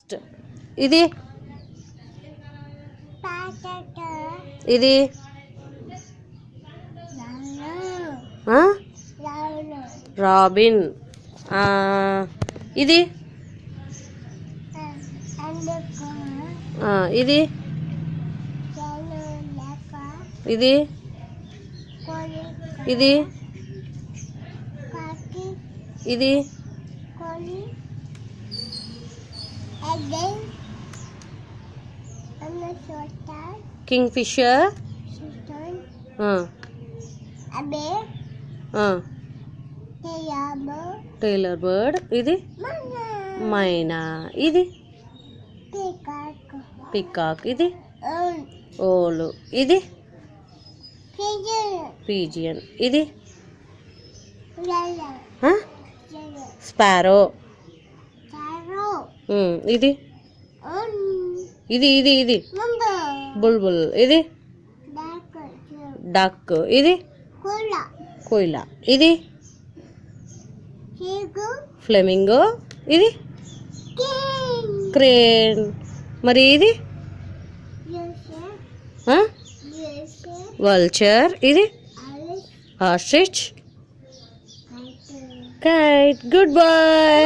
Next ఇది ఇది robin. ఇది ఇది ఇది ఇది ఇది కింగ్ ఫిషర్, టైలర్ బర్డ్, ఇది మైనా, ఇది పికాక్, ఇది ఓలు, ఇది పీజియన్, ఇది స్పారో, ఇది ఇది ఇది ఇది బుల్బుల్, ఇది డక్, ఇది కోయిలా, ఇది ఫ్లెమింగో, ఇది క్రేన్. మరి ఇది వల్చర్, ఇది ఆస్ట్రిచ్, కైట్. Good bye.